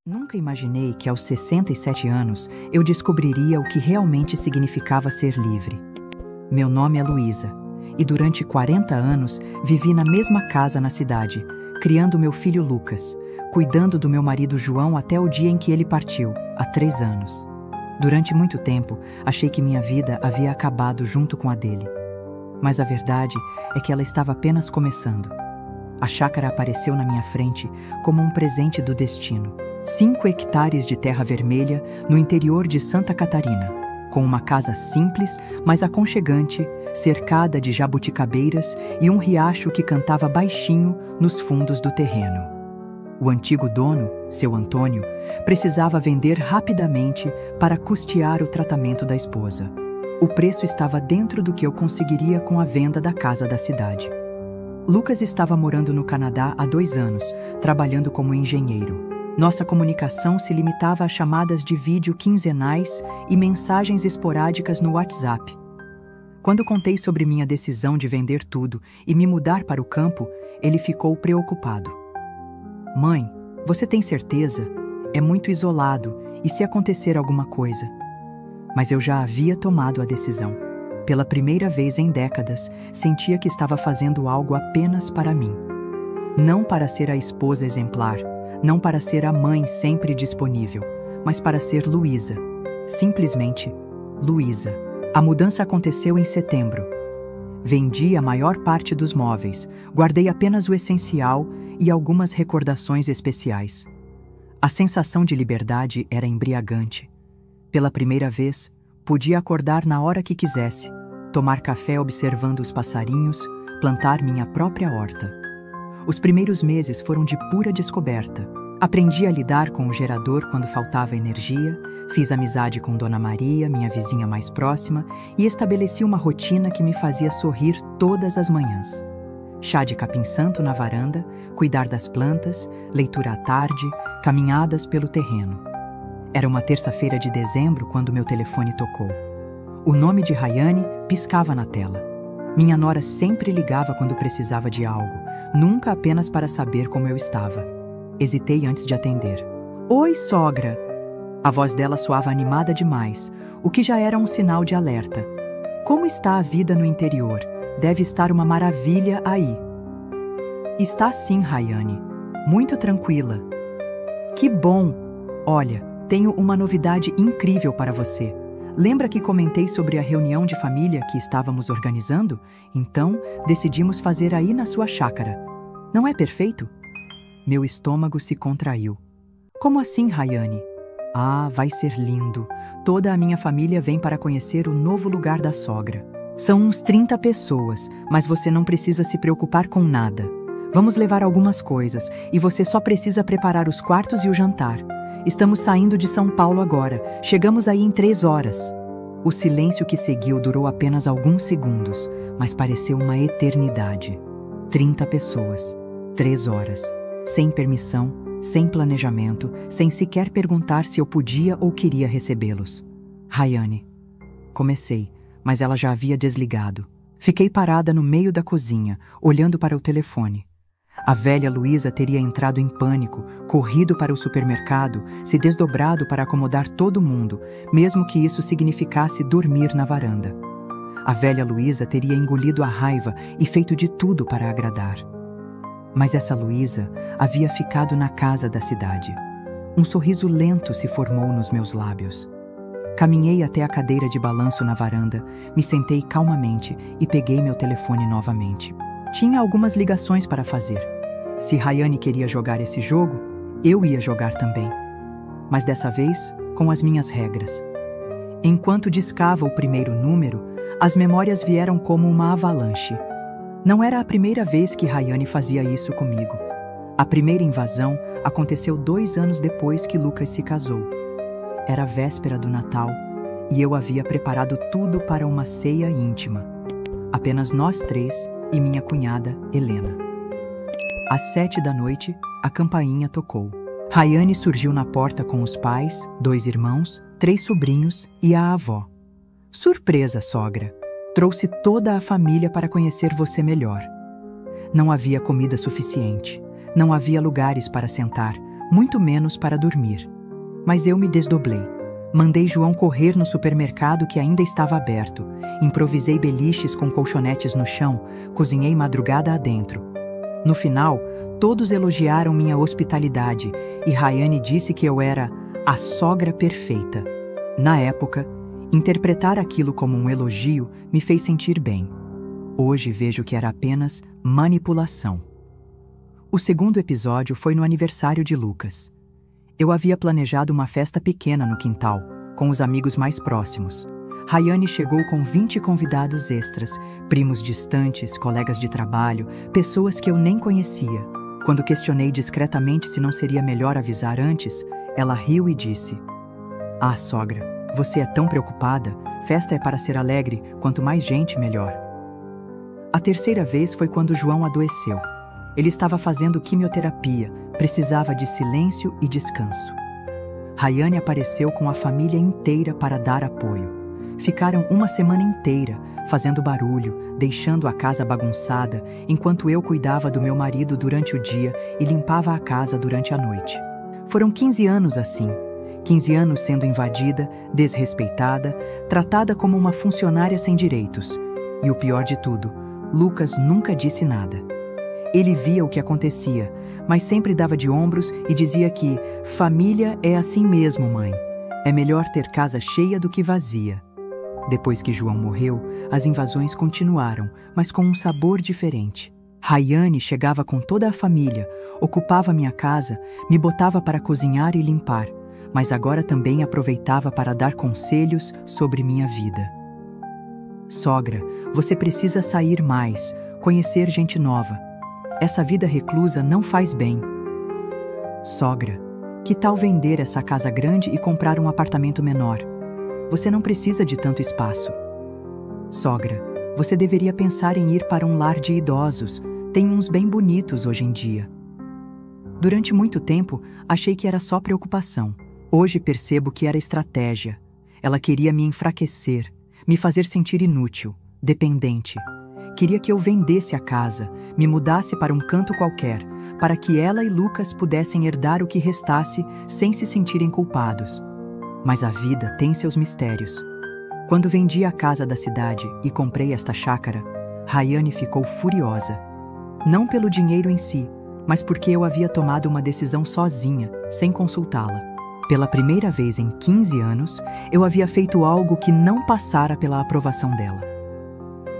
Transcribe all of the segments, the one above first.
Nunca imaginei que aos 67 anos eu descobriria o que realmente significava ser livre. Meu nome é Luísa, e durante 40 anos vivi na mesma casa na cidade, criando meu filho Lucas, cuidando do meu marido João até o dia em que ele partiu, há 3 anos. Durante muito tempo, achei que minha vida havia acabado junto com a dele. Mas a verdade é que ela estava apenas começando. A chácara apareceu na minha frente como um presente do destino. 5 hectares de terra vermelha no interior de Santa Catarina, com uma casa simples, mas aconchegante, cercada de jabuticabeiras e um riacho que cantava baixinho nos fundos do terreno. O antigo dono, seu Antônio, precisava vender rapidamente para custear o tratamento da esposa. O preço estava dentro do que eu conseguiria com a venda da casa da cidade. Lucas estava morando no Canadá há 2 anos, trabalhando como engenheiro. Nossa comunicação se limitava a chamadas de vídeo quinzenais e mensagens esporádicas no WhatsApp. Quando contei sobre minha decisão de vender tudo e me mudar para o campo, ele ficou preocupado. "Mãe, você tem certeza? É muito isolado, e se acontecer alguma coisa?" Mas eu já havia tomado a decisão. Pela primeira vez em décadas, sentia que estava fazendo algo apenas para mim. Não para ser a esposa exemplar, não para ser a mãe sempre disponível, mas para ser Luísa. Simplesmente Luísa. A mudança aconteceu em setembro. Vendi a maior parte dos móveis, guardei apenas o essencial e algumas recordações especiais. A sensação de liberdade era embriagante. Pela primeira vez, podia acordar na hora que quisesse, tomar café observando os passarinhos, plantar minha própria horta. Os primeiros meses foram de pura descoberta. Aprendi a lidar com o gerador quando faltava energia, fiz amizade com Dona Maria, minha vizinha mais próxima, e estabeleci uma rotina que me fazia sorrir todas as manhãs. Chá de capim-santo na varanda, cuidar das plantas, leitura à tarde, caminhadas pelo terreno. Era uma terça-feira de dezembro quando meu telefone tocou. O nome de Rayane piscava na tela. Minha nora sempre ligava quando precisava de algo, nunca apenas para saber como eu estava. Hesitei antes de atender. "Oi, sogra!" A voz dela soava animada demais, o que já era um sinal de alerta. "Como está a vida no interior? Deve estar uma maravilha aí." "Está sim, Rayane. Muito tranquila." "Que bom! Olha, tenho uma novidade incrível para você. Lembra que comentei sobre a reunião de família que estávamos organizando? Então, decidimos fazer aí na sua chácara. Não é perfeito?" Meu estômago se contraiu. "Como assim, Rayane?" "Ah, vai ser lindo. Toda a minha família vem para conhecer o novo lugar da sogra. São uns 30 pessoas, mas você não precisa se preocupar com nada. Vamos levar algumas coisas e você só precisa preparar os quartos e o jantar. Estamos saindo de São Paulo agora. Chegamos aí em 3 horas. O silêncio que seguiu durou apenas alguns segundos, mas pareceu uma eternidade. 30 pessoas. 3 horas. Sem permissão, sem planejamento, sem sequer perguntar se eu podia ou queria recebê-los. "Rayane." Comecei, mas ela já havia desligado. Fiquei parada no meio da cozinha, olhando para o telefone. A velha Luísa teria entrado em pânico, corrido para o supermercado, se desdobrado para acomodar todo mundo, mesmo que isso significasse dormir na varanda. A velha Luísa teria engolido a raiva e feito de tudo para agradar. Mas essa Luísa havia ficado na casa da cidade. Um sorriso lento se formou nos meus lábios. Caminhei até a cadeira de balanço na varanda, me sentei calmamente e peguei meu telefone novamente. Tinha algumas ligações para fazer. Se Rayane queria jogar esse jogo, eu ia jogar também. Mas dessa vez, com as minhas regras. Enquanto discava o primeiro número, as memórias vieram como uma avalanche. Não era a primeira vez que Rayane fazia isso comigo. A primeira invasão aconteceu 2 anos depois que Lucas se casou. Era véspera do Natal e eu havia preparado tudo para uma ceia íntima. Apenas nós 3 e minha cunhada, Helena. Às 7 da noite, a campainha tocou. Rayane surgiu na porta com os pais, 2 irmãos, 3 sobrinhos e a avó. "Surpresa, sogra! Trouxe toda a família para conhecer você melhor." Não havia comida suficiente, não havia lugares para sentar, muito menos para dormir. Mas eu me desdoblei. Mandei João correr no supermercado que ainda estava aberto, improvisei beliches com colchonetes no chão, cozinhei madrugada adentro. No final, todos elogiaram minha hospitalidade e Rayane disse que eu era a sogra perfeita. Na época, interpretar aquilo como um elogio me fez sentir bem. Hoje vejo que era apenas manipulação. O segundo episódio foi no aniversário de Lucas. Eu havia planejado uma festa pequena no quintal, com os amigos mais próximos. Rayane chegou com 20 convidados extras, primos distantes, colegas de trabalho, pessoas que eu nem conhecia. Quando questionei discretamente se não seria melhor avisar antes, ela riu e disse: "Ah, sogra, você é tão preocupada, festa é para ser alegre, quanto mais gente, melhor." A terceira vez foi quando João adoeceu. Ele estava fazendo quimioterapia, precisava de silêncio e descanso. Rayane apareceu com a família inteira para dar apoio. Ficaram uma semana inteira, fazendo barulho, deixando a casa bagunçada, enquanto eu cuidava do meu marido durante o dia e limpava a casa durante a noite. Foram 15 anos assim. 15 anos sendo invadida, desrespeitada, tratada como uma funcionária sem direitos. E o pior de tudo, Lucas nunca disse nada. Ele via o que acontecia, mas sempre dava de ombros e dizia que família é assim mesmo, mãe. É melhor ter casa cheia do que vazia. Depois que João morreu, as invasões continuaram, mas com um sabor diferente. Rayane chegava com toda a família, ocupava minha casa, me botava para cozinhar e limpar, mas agora também aproveitava para dar conselhos sobre minha vida. Sogra, você precisa sair mais, conhecer gente nova. Essa vida reclusa não faz bem. Sogra, que tal vender essa casa grande e comprar um apartamento menor? Você não precisa de tanto espaço. Sogra, você deveria pensar em ir para um lar de idosos. Tem uns bem bonitos hoje em dia. Durante muito tempo, achei que era só preocupação. Hoje percebo que era estratégia. Ela queria me enfraquecer, me fazer sentir inútil, dependente. Queria que eu vendesse a casa, me mudasse para um canto qualquer, para que ela e Lucas pudessem herdar o que restasse sem se sentirem culpados. Mas a vida tem seus mistérios. Quando vendi a casa da cidade e comprei esta chácara, Rayane ficou furiosa. Não pelo dinheiro em si, mas porque eu havia tomado uma decisão sozinha, sem consultá-la. Pela primeira vez em 15 anos, eu havia feito algo que não passara pela aprovação dela.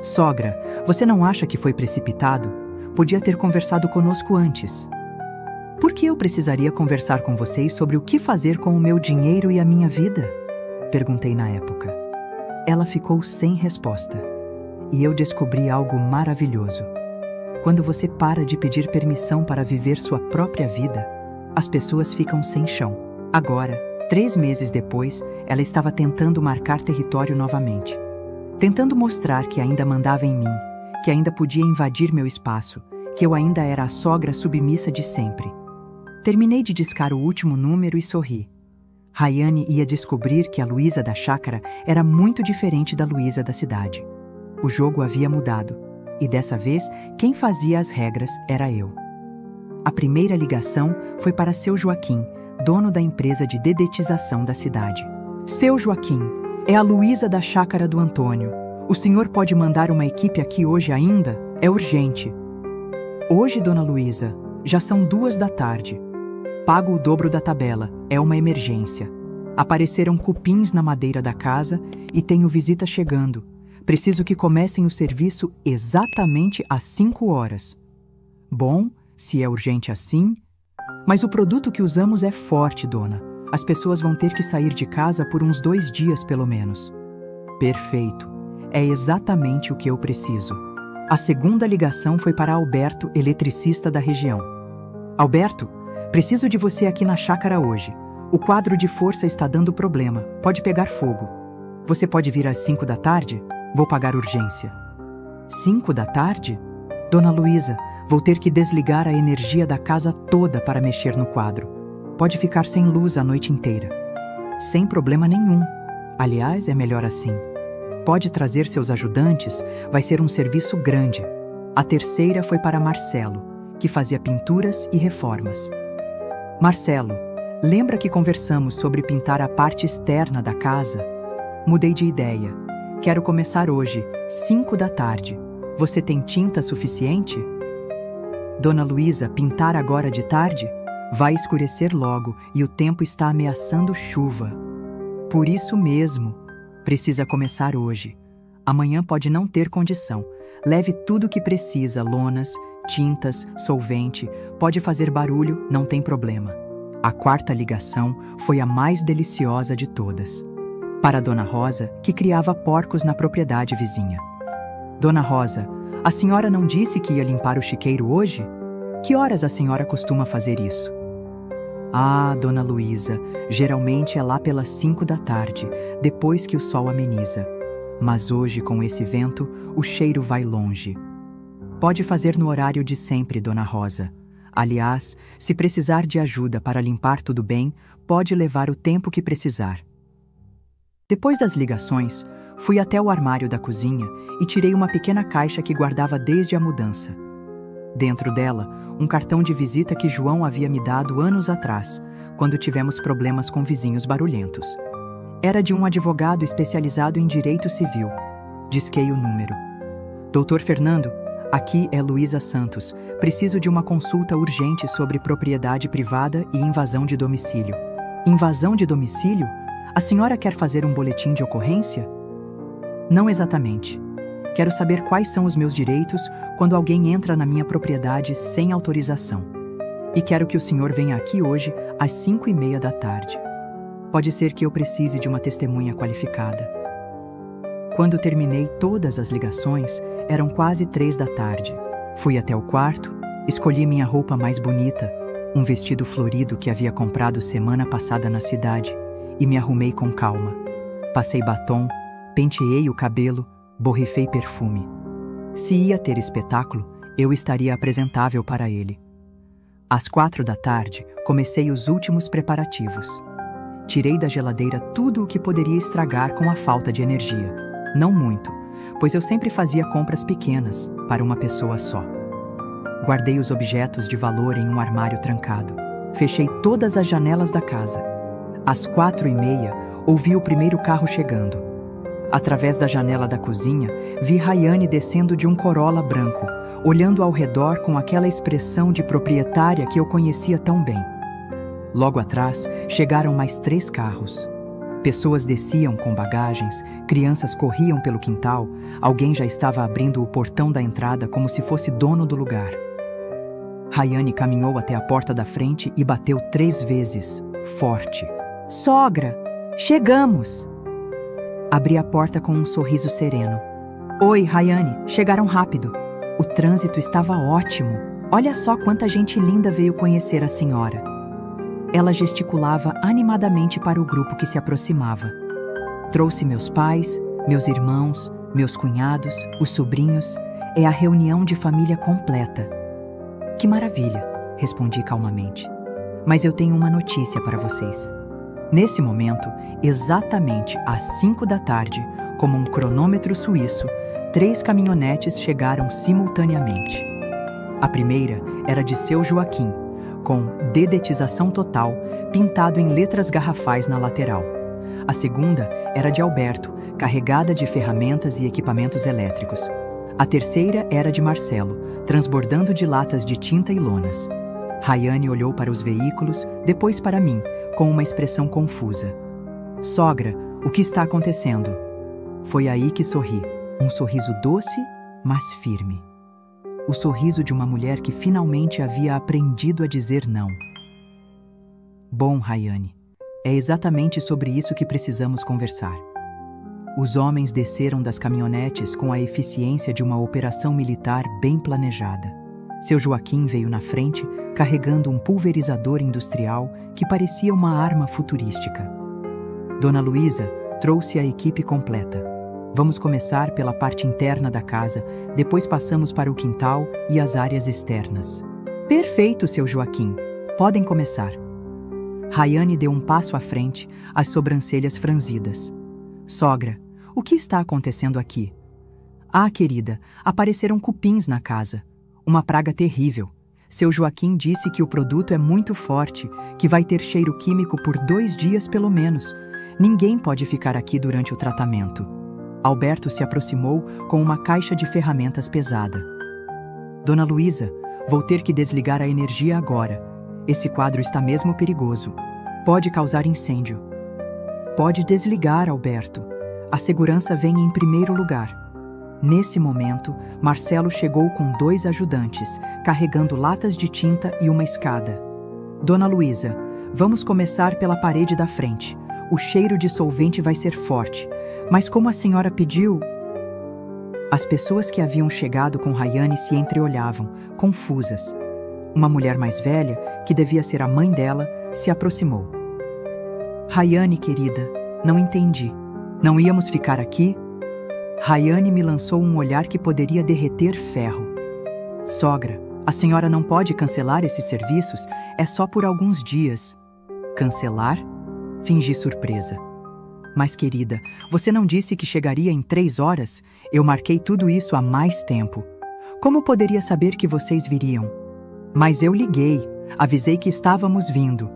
Sogra, você não acha que foi precipitado? Podia ter conversado conosco antes. Por que eu precisaria conversar com vocês sobre o que fazer com o meu dinheiro e a minha vida? Perguntei na época. Ela ficou sem resposta. E eu descobri algo maravilhoso. Quando você para de pedir permissão para viver sua própria vida, as pessoas ficam sem chão. Agora, 3 meses depois, ela estava tentando marcar território novamente. Tentando mostrar que ainda mandava em mim, que ainda podia invadir meu espaço, que eu ainda era a sogra submissa de sempre. Terminei de discar o último número e sorri. Rayane ia descobrir que a Luísa da chácara era muito diferente da Luísa da cidade. O jogo havia mudado, e dessa vez, quem fazia as regras era eu. A primeira ligação foi para seu Joaquim, dono da empresa de dedetização da cidade. Seu Joaquim, é a Luísa da chácara do Antônio. O senhor pode mandar uma equipe aqui hoje ainda? É urgente. Hoje, dona Luísa, já são 2 da tarde. Pago o dobro da tabela, é uma emergência. Apareceram cupins na madeira da casa e tenho visita chegando. Preciso que comecem o serviço exatamente às 5 horas. Bom, se é urgente assim... Mas o produto que usamos é forte, dona. As pessoas vão ter que sair de casa por uns 2 dias, pelo menos. Perfeito. É exatamente o que eu preciso. A segunda ligação foi para Alberto, eletricista da região. Alberto, preciso de você aqui na chácara hoje. O quadro de força está dando problema. Pode pegar fogo. Você pode vir às 5 da tarde? Vou pagar urgência. 5 da tarde? Dona Luísa, vou ter que desligar a energia da casa toda para mexer no quadro. Pode ficar sem luz a noite inteira. Sem problema nenhum. Aliás, é melhor assim. Pode trazer seus ajudantes, vai ser um serviço grande. A terceira foi para Marcelo, que fazia pinturas e reformas. Marcelo, lembra que conversamos sobre pintar a parte externa da casa? Mudei de ideia. Quero começar hoje, 5 da tarde. Você tem tinta suficiente? Dona Luísa, pintar agora de tarde? Vai escurecer logo e o tempo está ameaçando chuva. Por isso mesmo, precisa começar hoje. Amanhã pode não ter condição. Leve tudo o que precisa, lonas, tintas, solvente. Pode fazer barulho, não tem problema. A 4ª ligação foi a mais deliciosa de todas. Para a Dona Rosa, que criava porcos na propriedade vizinha. Dona Rosa, a senhora não disse que ia limpar o chiqueiro hoje? Que horas a senhora costuma fazer isso? Ah, Dona Luísa, geralmente é lá pelas 5 da tarde, depois que o sol ameniza. Mas hoje, com esse vento, o cheiro vai longe. Pode fazer no horário de sempre, Dona Rosa. Aliás, se precisar de ajuda para limpar tudo bem, pode levar o tempo que precisar. Depois das ligações, fui até o armário da cozinha e tirei uma pequena caixa que guardava desde a mudança. Dentro dela, um cartão de visita que João havia me dado anos atrás, quando tivemos problemas com vizinhos barulhentos. Era de um advogado especializado em direito civil. Disquei o número. Doutor Fernando, aqui é Luísa Santos. Preciso de uma consulta urgente sobre propriedade privada e invasão de domicílio. Invasão de domicílio? A senhora quer fazer um boletim de ocorrência? Não exatamente. Quero saber quais são os meus direitos quando alguém entra na minha propriedade sem autorização. E quero que o senhor venha aqui hoje às 5:30 da tarde. Pode ser que eu precise de uma testemunha qualificada. Quando terminei todas as ligações, eram quase 3 da tarde. Fui até o quarto, escolhi minha roupa mais bonita, um vestido florido que havia comprado semana passada na cidade, e me arrumei com calma. Passei batom, penteei o cabelo, borrifei perfume. Se ia ter espetáculo, eu estaria apresentável para ele. Às 4 da tarde, comecei os últimos preparativos. Tirei da geladeira tudo o que poderia estragar com a falta de energia. Não muito, pois eu sempre fazia compras pequenas, para uma pessoa só. Guardei os objetos de valor em um armário trancado. Fechei todas as janelas da casa. Às 4:30, ouvi o primeiro carro chegando. Através da janela da cozinha, vi Rayane descendo de um Corolla branco, olhando ao redor com aquela expressão de proprietária que eu conhecia tão bem. Logo atrás, chegaram mais 3 carros. Pessoas desciam com bagagens, crianças corriam pelo quintal, alguém já estava abrindo o portão da entrada como se fosse dono do lugar. Rayane caminhou até a porta da frente e bateu 3 vezes, forte. Sogra, chegamos! Abri a porta com um sorriso sereno. Oi, Rayane, chegaram rápido. O trânsito estava ótimo. Olha só quanta gente linda veio conhecer a senhora. Ela gesticulava animadamente para o grupo que se aproximava. Trouxe meus pais, meus irmãos, meus cunhados, os sobrinhos. É a reunião de família completa. Que maravilha, respondi calmamente. Mas eu tenho uma notícia para vocês. Nesse momento, exatamente às 5 da tarde, como um cronômetro suíço, 3 caminhonetes chegaram simultaneamente. A primeira era de seu Joaquim, com dedetização total, pintado em letras garrafais na lateral. A segunda era de Alberto, carregada de ferramentas e equipamentos elétricos. A terceira era de Marcelo, transbordando de latas de tinta e lonas. Rayane olhou para os veículos, depois para mim, com uma expressão confusa. Sogra, o que está acontecendo? Foi aí que sorri, um sorriso doce, mas firme. O sorriso de uma mulher que finalmente havia aprendido a dizer não. Bom, Rayane, é exatamente sobre isso que precisamos conversar. Os homens desceram das caminhonetes com a eficiência de uma operação militar bem planejada. Seu Joaquim veio na frente, carregando um pulverizador industrial que parecia uma arma futurística. Dona Luísa trouxe a equipe completa. Vamos começar pela parte interna da casa, depois passamos para o quintal e as áreas externas. Perfeito, seu Joaquim. Podem começar. Rayane deu um passo à frente, as sobrancelhas franzidas. Sogra, o que está acontecendo aqui? Ah, querida, apareceram cupins na casa. Uma praga terrível. Seu Joaquim disse que o produto é muito forte, que vai ter cheiro químico por 2 dias pelo menos. Ninguém pode ficar aqui durante o tratamento. Alberto se aproximou com uma caixa de ferramentas pesada. Dona Luísa, vou ter que desligar a energia agora. Esse quadro está mesmo perigoso. Pode causar incêndio. Pode desligar, Alberto. A segurança vem em primeiro lugar. Nesse momento, Marcelo chegou com 2 ajudantes, carregando latas de tinta e uma escada. Dona Luísa, vamos começar pela parede da frente. O cheiro de solvente vai ser forte. Mas como a senhora pediu... As pessoas que haviam chegado com Rayane se entreolhavam, confusas. Uma mulher mais velha, que devia ser a mãe dela, se aproximou. Rayane, querida, não entendi. Não íamos ficar aqui? Rayane me lançou um olhar que poderia derreter ferro. Sogra, a senhora não pode cancelar esses serviços, é só por alguns dias. Cancelar? Fingi surpresa. Mas, querida, você não disse que chegaria em 3 horas? Eu marquei tudo isso há mais tempo. Como poderia saber que vocês viriam? Mas eu liguei, avisei que estávamos vindo.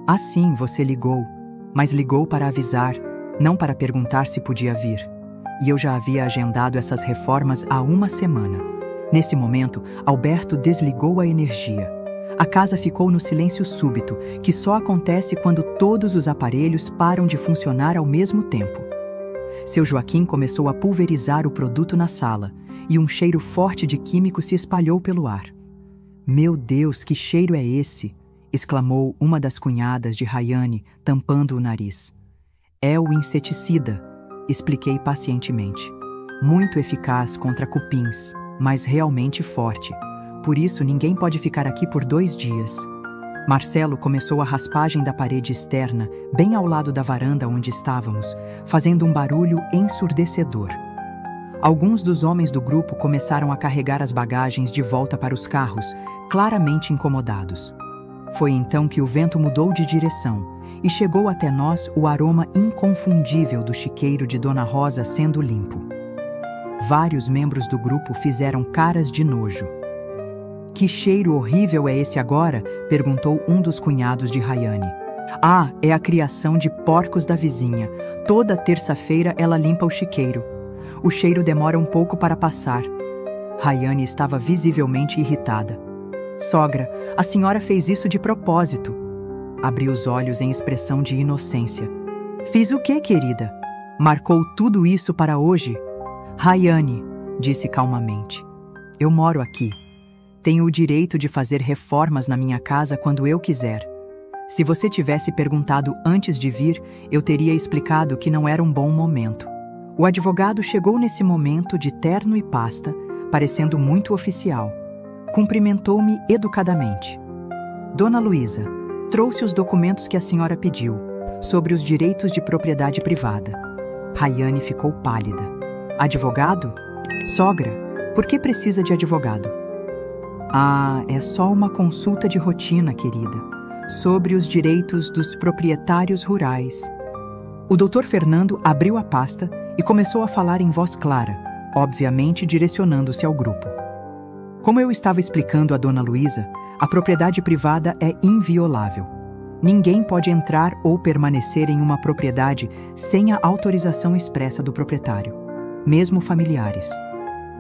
Ah, sim, você ligou, mas ligou para avisar, não para perguntar se podia vir. E eu já havia agendado essas reformas há 1 semana. Nesse momento, Alberto desligou a energia. A casa ficou no silêncio súbito, que só acontece quando todos os aparelhos param de funcionar ao mesmo tempo. Seu Joaquim começou a pulverizar o produto na sala, e um cheiro forte de químico se espalhou pelo ar. Meu Deus, que cheiro é esse? Exclamou uma das cunhadas de Rayane, tampando o nariz. É o inseticida, expliquei pacientemente. Muito eficaz contra cupins, mas realmente forte. Por isso, ninguém pode ficar aqui por 2 dias. Marcelo começou a raspagem da parede externa, bem ao lado da varanda onde estávamos, fazendo um barulho ensurdecedor. Alguns dos homens do grupo começaram a carregar as bagagens de volta para os carros, claramente incomodados. Foi então que o vento mudou de direção e chegou até nós o aroma inconfundível do chiqueiro de Dona Rosa sendo limpo. Vários membros do grupo fizeram caras de nojo. Que cheiro horrível é esse agora? Perguntou um dos cunhados de Rayane. Ah, é a criação de porcos da vizinha. Toda terça-feira ela limpa o chiqueiro. O cheiro demora um pouco para passar. Rayane estava visivelmente irritada. Sogra, a senhora fez isso de propósito. Abriu os olhos em expressão de inocência. Fiz o quê, querida? Marcou tudo isso para hoje? Rayane, disse calmamente. Eu moro aqui. Tenho o direito de fazer reformas na minha casa quando eu quiser. Se você tivesse perguntado antes de vir, eu teria explicado que não era um bom momento. O advogado chegou nesse momento de terno e pasta, parecendo muito oficial. Cumprimentou-me educadamente. Dona Luísa, trouxe os documentos que a senhora pediu, sobre os direitos de propriedade privada. Rayane ficou pálida. Advogado? Sogra, por que precisa de advogado? Ah, é só uma consulta de rotina, querida, sobre os direitos dos proprietários rurais. O Dr. Fernando abriu a pasta e começou a falar em voz clara, obviamente direcionando-se ao grupo. Como eu estava explicando a Dona Luísa, a propriedade privada é inviolável. Ninguém pode entrar ou permanecer em uma propriedade sem a autorização expressa do proprietário, mesmo familiares.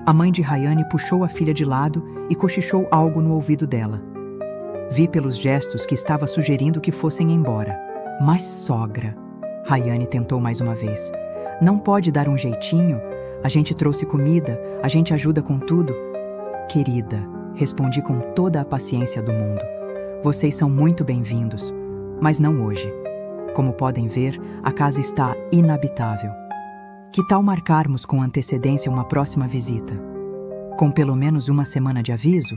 A mãe de Rayane puxou a filha de lado e cochichou algo no ouvido dela. Vi pelos gestos que estava sugerindo que fossem embora. Mas sogra, Rayane tentou mais uma vez. Não pode dar um jeitinho? A gente trouxe comida, a gente ajuda com tudo. Querida, respondi com toda a paciência do mundo. Vocês são muito bem-vindos, mas não hoje. Como podem ver, a casa está inabitável. Que tal marcarmos com antecedência uma próxima visita? Com pelo menos 1 semana de aviso?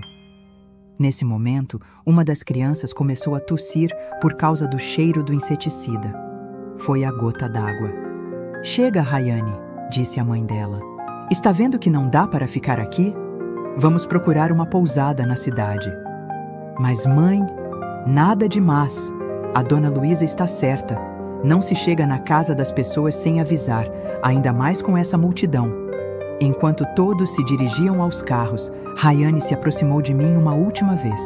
Nesse momento, uma das crianças começou a tossir por causa do cheiro do inseticida. Foi a gota d'água. Chega, Rayane, disse a mãe dela. Está vendo que não dá para ficar aqui? Vamos procurar uma pousada na cidade. Mas, mãe, nada de mas. A Dona Luísa está certa. Não se chega na casa das pessoas sem avisar, ainda mais com essa multidão. Enquanto todos se dirigiam aos carros, Rayane se aproximou de mim uma última vez.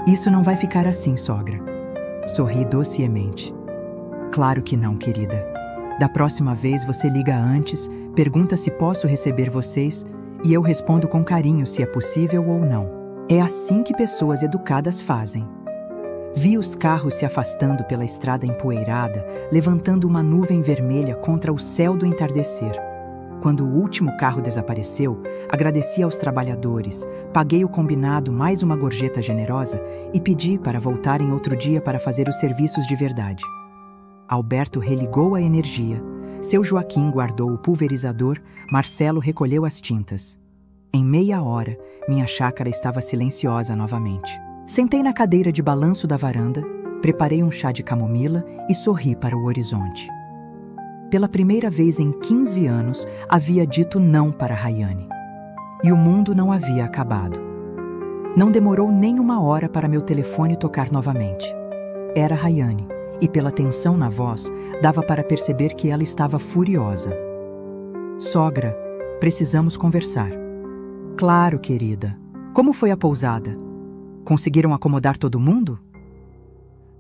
Isso não vai ficar assim, sogra. Sorri docemente. Claro que não, querida. Da próxima vez você liga antes, pergunta se posso receber vocês e eu respondo com carinho se é possível ou não. É assim que pessoas educadas fazem. Vi os carros se afastando pela estrada empoeirada, levantando uma nuvem vermelha contra o céu do entardecer. Quando o último carro desapareceu, agradeci aos trabalhadores, paguei o combinado mais uma gorjeta generosa e pedi para voltarem outro dia para fazer os serviços de verdade. Alberto religou a energia, seu Joaquim guardou o pulverizador, Marcelo recolheu as tintas. Em meia hora, minha chácara estava silenciosa novamente. Sentei na cadeira de balanço da varanda, preparei um chá de camomila e sorri para o horizonte. Pela primeira vez em 15 anos, havia dito não para Rayane. E o mundo não havia acabado. Não demorou nem uma hora para meu telefone tocar novamente. Era Rayane, e pela tensão na voz, dava para perceber que ela estava furiosa. Sogra, precisamos conversar. Claro, querida. Como foi a pousada? Conseguiram acomodar todo mundo?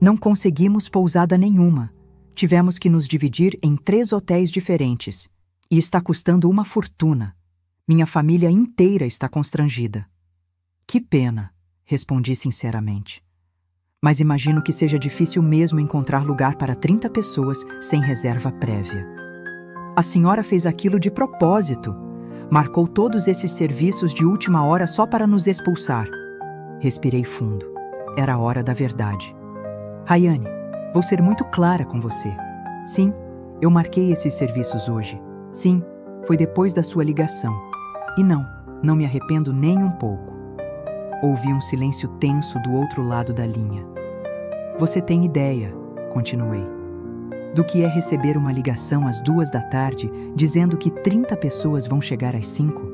Não conseguimos pousada nenhuma. Tivemos que nos dividir em 3 hotéis diferentes. E está custando uma fortuna. Minha família inteira está constrangida. Que pena, respondi sinceramente. Mas imagino que seja difícil mesmo encontrar lugar para 30 pessoas sem reserva prévia. A senhora fez aquilo de propósito. Marcou todos esses serviços de última hora só para nos expulsar. Respirei fundo. Era a hora da verdade. Rayane, vou ser muito clara com você. Sim, eu marquei esses serviços hoje. Sim, foi depois da sua ligação. E não me arrependo nem um pouco. Ouvi um silêncio tenso do outro lado da linha. Você tem ideia, continuei, do que é receber uma ligação às 2 da tarde dizendo que 30 pessoas vão chegar às 5?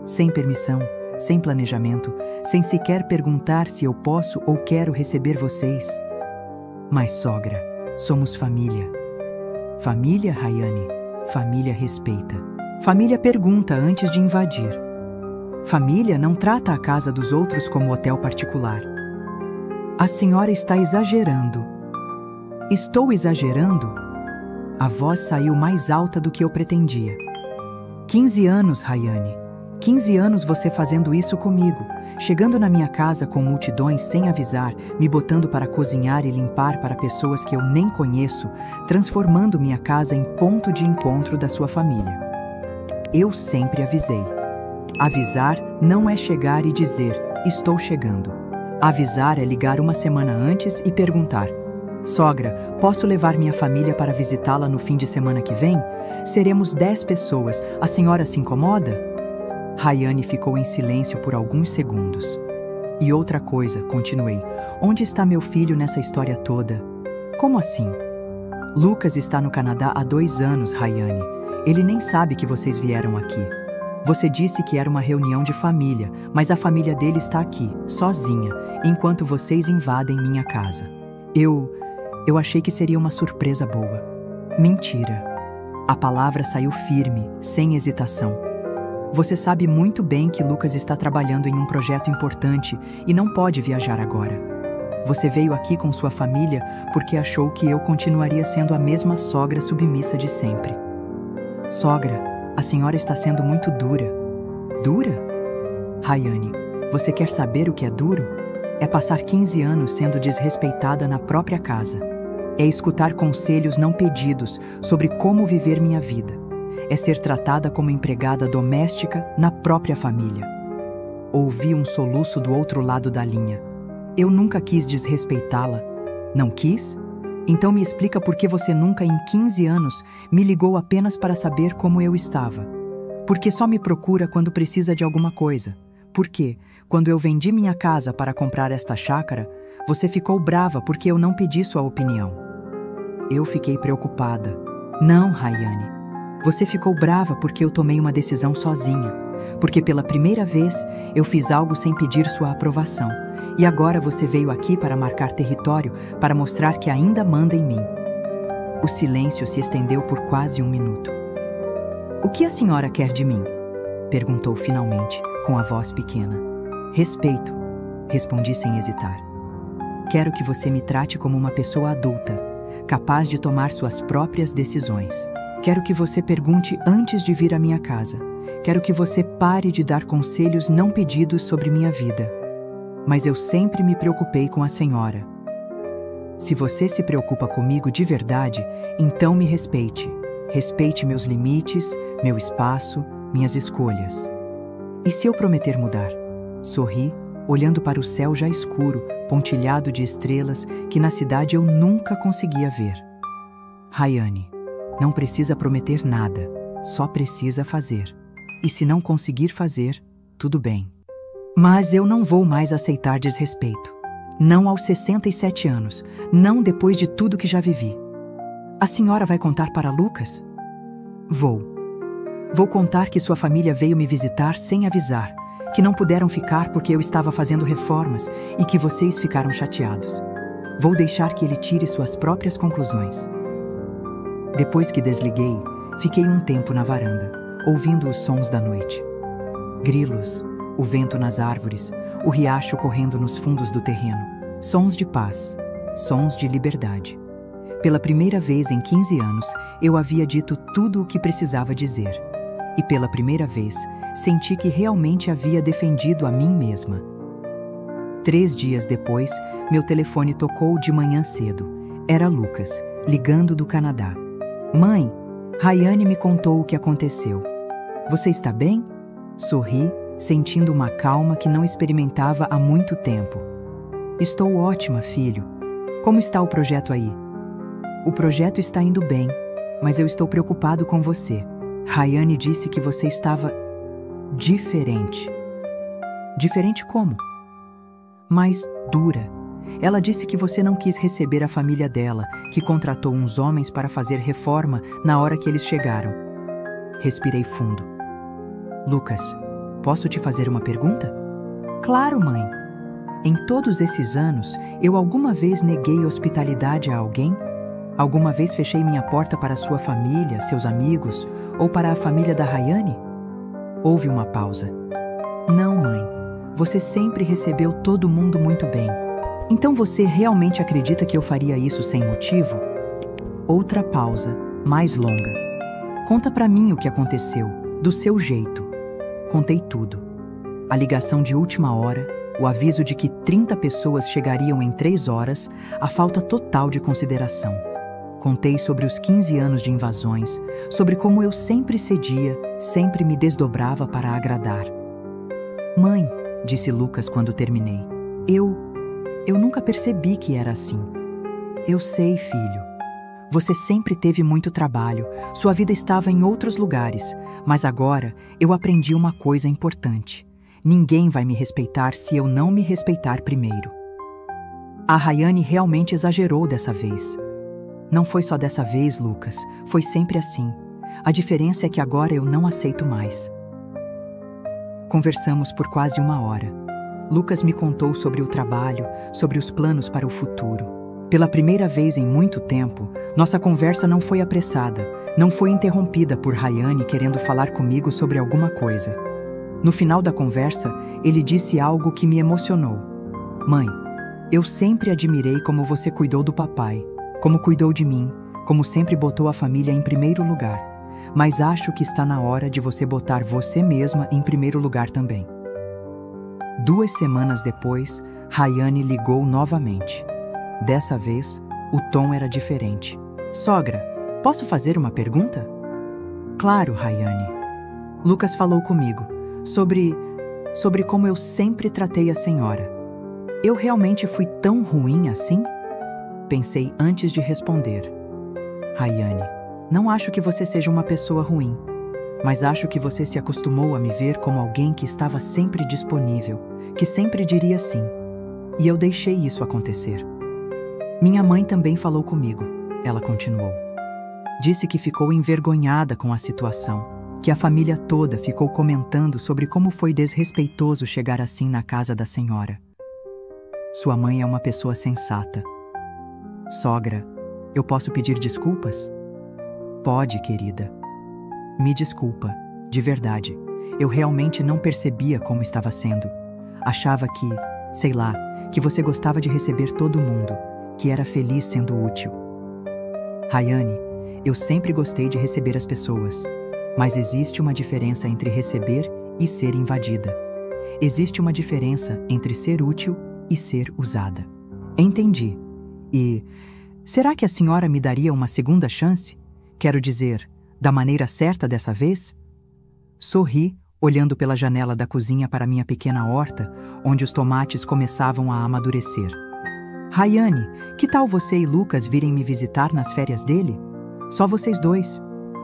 Sem permissão, sem planejamento, sem sequer perguntar se eu posso ou quero receber vocês. Mas, sogra, somos família. Família, Rayane, família respeita. Família pergunta antes de invadir. Família não trata a casa dos outros como hotel particular. A senhora está exagerando. Estou exagerando? A voz saiu mais alta do que eu pretendia. 15 anos, Rayane. 15 anos você fazendo isso comigo, chegando na minha casa com multidões sem avisar, me botando para cozinhar e limpar para pessoas que eu nem conheço, transformando minha casa em ponto de encontro da sua família. Eu sempre avisei. Avisar não é chegar e dizer, estou chegando. Avisar é ligar uma semana antes e perguntar, sogra, posso levar minha família para visitá-la no fim de semana que vem? Seremos 10 pessoas, a senhora se incomoda? Rayane ficou em silêncio por alguns segundos. E outra coisa, continuei, onde está meu filho nessa história toda? Como assim? Lucas está no Canadá há 2 anos, Rayane. Ele nem sabe que vocês vieram aqui. Você disse que era uma reunião de família, mas a família dele está aqui, sozinha, enquanto vocês invadem minha casa. Eu achei que seria uma surpresa boa. Mentira. A palavra saiu firme, sem hesitação. Você sabe muito bem que Lucas está trabalhando em um projeto importante e não pode viajar agora. Você veio aqui com sua família porque achou que eu continuaria sendo a mesma sogra submissa de sempre. Sogra, a senhora está sendo muito dura. Dura? Rayane, você quer saber o que é duro? É passar 15 anos sendo desrespeitada na própria casa. É escutar conselhos não pedidos sobre como viver minha vida. É ser tratada como empregada doméstica na própria família. Ouvi um soluço do outro lado da linha. Eu nunca quis desrespeitá-la. Não quis? Então me explica por que você nunca em 15 anos me ligou apenas para saber como eu estava. Por que só me procura quando precisa de alguma coisa? Por que, quando eu vendi minha casa para comprar esta chácara, você ficou brava porque eu não pedi sua opinião? Eu fiquei preocupada. Não, Rayane. Você ficou brava porque eu tomei uma decisão sozinha, porque pela primeira vez eu fiz algo sem pedir sua aprovação, e agora você veio aqui para marcar território, para mostrar que ainda manda em mim. O silêncio se estendeu por quase 1 minuto. O que a senhora quer de mim? Perguntou finalmente, com a voz pequena. Respeito. Respondi sem hesitar. Quero que você me trate como uma pessoa adulta, capaz de tomar suas próprias decisões. Quero que você pergunte antes de vir à minha casa. Quero que você pare de dar conselhos não pedidos sobre minha vida. Mas eu sempre me preocupei com a senhora. Se você se preocupa comigo de verdade, então me respeite. Respeite meus limites, meu espaço, minhas escolhas. E se eu prometer mudar? Sorri, olhando para o céu já escuro, pontilhado de estrelas que na cidade eu nunca conseguia ver. Rayane, não precisa prometer nada, só precisa fazer. E se não conseguir fazer, tudo bem. Mas eu não vou mais aceitar desrespeito. Não aos 67 anos, não depois de tudo que já vivi. A senhora vai contar para Lucas? Vou. Vou contar que sua família veio me visitar sem avisar, que não puderam ficar porque eu estava fazendo reformas e que vocês ficaram chateados. Vou deixar que ele tire suas próprias conclusões. Depois que desliguei, fiquei um tempo na varanda, ouvindo os sons da noite. Grilos, o vento nas árvores, o riacho correndo nos fundos do terreno. Sons de paz, sons de liberdade. Pela primeira vez em 15 anos, eu havia dito tudo o que precisava dizer. E pela primeira vez, senti que realmente havia defendido a mim mesma. 3 dias depois, meu telefone tocou de manhã cedo. Era Lucas, ligando do Canadá. Mãe, Rayane me contou o que aconteceu. Você está bem? Sorri, sentindo uma calma que não experimentava há muito tempo. Estou ótima, filho. Como está o projeto aí? O projeto está indo bem, mas eu estou preocupado com você. Rayane disse que você estava diferente. Diferente como? Mais dura. Ela disse que você não quis receber a família dela, que contratou uns homens para fazer reforma na hora que eles chegaram. Respirei fundo. Lucas, posso te fazer uma pergunta? Claro, mãe. Em todos esses anos, eu alguma vez neguei hospitalidade a alguém? Alguma vez fechei minha porta para sua família, seus amigos, ou para a família da Rayane? Houve uma pausa. Não, mãe. Você sempre recebeu todo mundo muito bem. Então você realmente acredita que eu faria isso sem motivo? Outra pausa, mais longa. Conta pra mim o que aconteceu, do seu jeito. Contei tudo. A ligação de última hora, o aviso de que 30 pessoas chegariam em 3 horas, a falta total de consideração. Contei sobre os 15 anos de invasões, sobre como eu sempre cedia, sempre me desdobrava para agradar. Mãe, disse Lucas quando terminei, eu nunca percebi que era assim. Eu sei, filho. Você sempre teve muito trabalho, sua vida estava em outros lugares, mas agora eu aprendi uma coisa importante. Ninguém vai me respeitar se eu não me respeitar primeiro. A Rayane realmente exagerou dessa vez. Não foi só dessa vez, Lucas, foi sempre assim. A diferença é que agora eu não aceito mais. Conversamos por quase 1 hora. Lucas me contou sobre o trabalho, sobre os planos para o futuro. Pela primeira vez em muito tempo, nossa conversa não foi apressada, não foi interrompida por Rayane querendo falar comigo sobre alguma coisa. No final da conversa, ele disse algo que me emocionou. Mãe, eu sempre admirei como você cuidou do papai, como cuidou de mim, como sempre botou a família em primeiro lugar. Mas acho que está na hora de você botar você mesma em primeiro lugar também. 2 semanas depois, Rayane ligou novamente. Dessa vez, o tom era diferente. Sogra, posso fazer uma pergunta? Claro, Rayane. Lucas falou comigo sobre como eu sempre tratei a senhora. Eu realmente fui tão ruim assim? Pensei antes de responder. Rayane, não acho que você seja uma pessoa ruim, mas acho que você se acostumou a me ver como alguém que estava sempre disponível, que sempre diria sim. E eu deixei isso acontecer. Minha mãe também falou comigo, ela continuou. Disse que ficou envergonhada com a situação, que a família toda ficou comentando sobre como foi desrespeitoso chegar assim na casa da senhora. Sua mãe é uma pessoa sensata. Sogra, eu posso pedir desculpas? Pode, querida. Me desculpa, de verdade. Eu realmente não percebia como estava sendo. Achava Sei lá, que você gostava de receber todo mundo, que era feliz sendo útil. Rayane, eu sempre gostei de receber as pessoas, mas existe uma diferença entre receber e ser invadida. Existe uma diferença entre ser útil e ser usada. Entendi. E será que a senhora me daria uma segunda chance? Quero dizer, da maneira certa dessa vez? Sorri, olhando pela janela da cozinha para minha pequena horta, onde os tomates começavam a amadurecer. Rayane, que tal você e Lucas virem me visitar nas férias dele? Só vocês dois.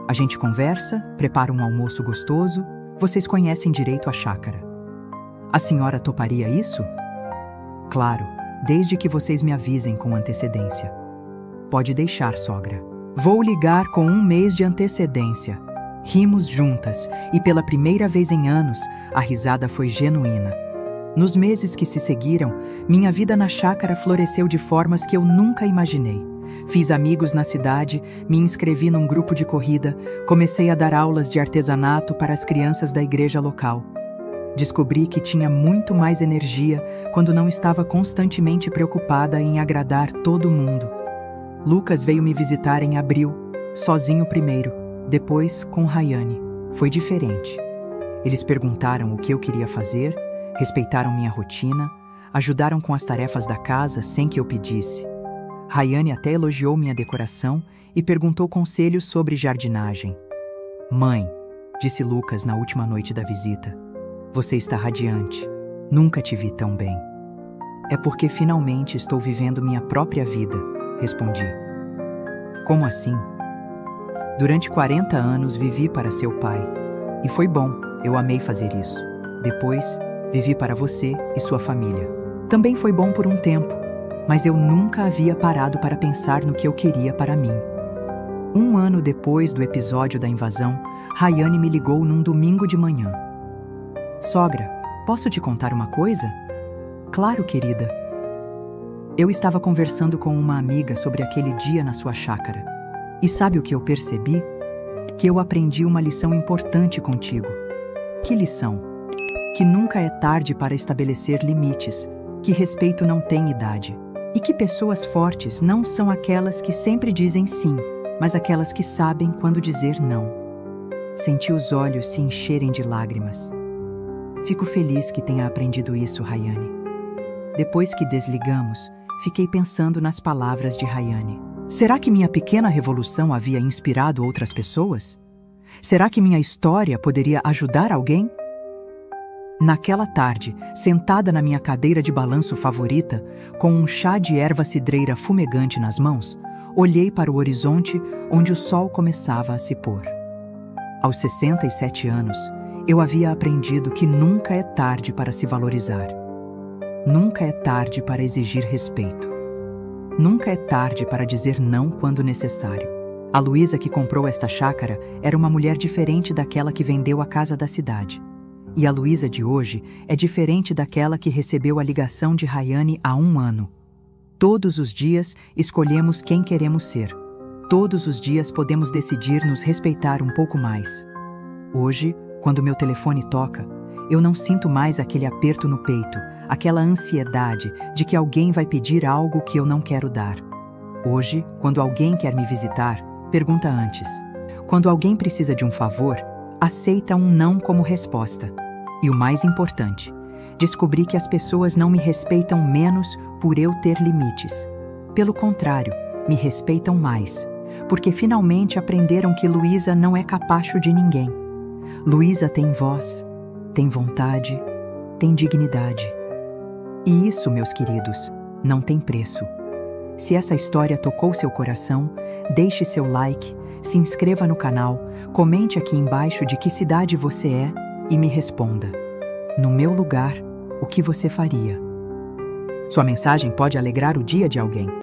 A gente conversa, prepara um almoço gostoso, vocês conhecem direito a chácara. A senhora toparia isso? Claro, desde que vocês me avisem com antecedência. Pode deixar, sogra. Vou ligar com 1 mês de antecedência. Rimos juntas e pela primeira vez em anos, a risada foi genuína. Nos meses que se seguiram, minha vida na chácara floresceu de formas que eu nunca imaginei. Fiz amigos na cidade, me inscrevi num grupo de corrida, comecei a dar aulas de artesanato para as crianças da igreja local. Descobri que tinha muito mais energia quando não estava constantemente preocupada em agradar todo mundo. Lucas veio me visitar em abril, sozinho primeiro, depois com Rayane. Foi diferente. Eles perguntaram o que eu queria fazer, respeitaram minha rotina, ajudaram com as tarefas da casa sem que eu pedisse. Rayane até elogiou minha decoração e perguntou conselhos sobre jardinagem. Mãe, disse Lucas na última noite da visita, você está radiante. Nunca te vi tão bem. É porque finalmente estou vivendo minha própria vida, respondi. Como assim? Durante 40 anos vivi para seu pai. E foi bom, eu amei fazer isso. Depois, vivi para você e sua família. Também foi bom por um tempo, mas eu nunca havia parado para pensar no que eu queria para mim. 1 ano depois do episódio da invasão, Rayane me ligou num domingo de manhã. Sogra, posso te contar uma coisa? Claro, querida. Eu estava conversando com uma amiga sobre aquele dia na sua chácara. E sabe o que eu percebi? Que eu aprendi uma lição importante contigo. Que lição? Que nunca é tarde para estabelecer limites, que respeito não tem idade, e que pessoas fortes não são aquelas que sempre dizem sim, mas aquelas que sabem quando dizer não. Senti os olhos se encherem de lágrimas. Fico feliz que tenha aprendido isso, Rayane. Depois que desligamos, fiquei pensando nas palavras de Rayane. Será que minha pequena revolução havia inspirado outras pessoas? Será que minha história poderia ajudar alguém? Naquela tarde, sentada na minha cadeira de balanço favorita, com um chá de erva cidreira fumegante nas mãos, olhei para o horizonte onde o sol começava a se pôr. Aos 67 anos, eu havia aprendido que nunca é tarde para se valorizar. Nunca é tarde para exigir respeito. Nunca é tarde para dizer não quando necessário. A Luísa que comprou esta chácara era uma mulher diferente daquela que vendeu a casa da cidade. E a Luísa de hoje é diferente daquela que recebeu a ligação de Rayane há 1 ano. Todos os dias escolhemos quem queremos ser. Todos os dias podemos decidir nos respeitar um pouco mais. Hoje, quando meu telefone toca, eu não sinto mais aquele aperto no peito, aquela ansiedade de que alguém vai pedir algo que eu não quero dar. Hoje, quando alguém quer me visitar, pergunta antes. Quando alguém precisa de um favor, aceita um não como resposta. E o mais importante, descobri que as pessoas não me respeitam menos por eu ter limites. Pelo contrário, me respeitam mais, porque finalmente aprenderam que Luísa não é capacho de ninguém. Luísa tem voz, tem vontade, tem dignidade. E isso, meus queridos, não tem preço. Se essa história tocou seu coração, deixe seu like, se inscreva no canal, comente aqui embaixo de que cidade você é e me responda. No meu lugar, o que você faria? Sua mensagem pode alegrar o dia de alguém.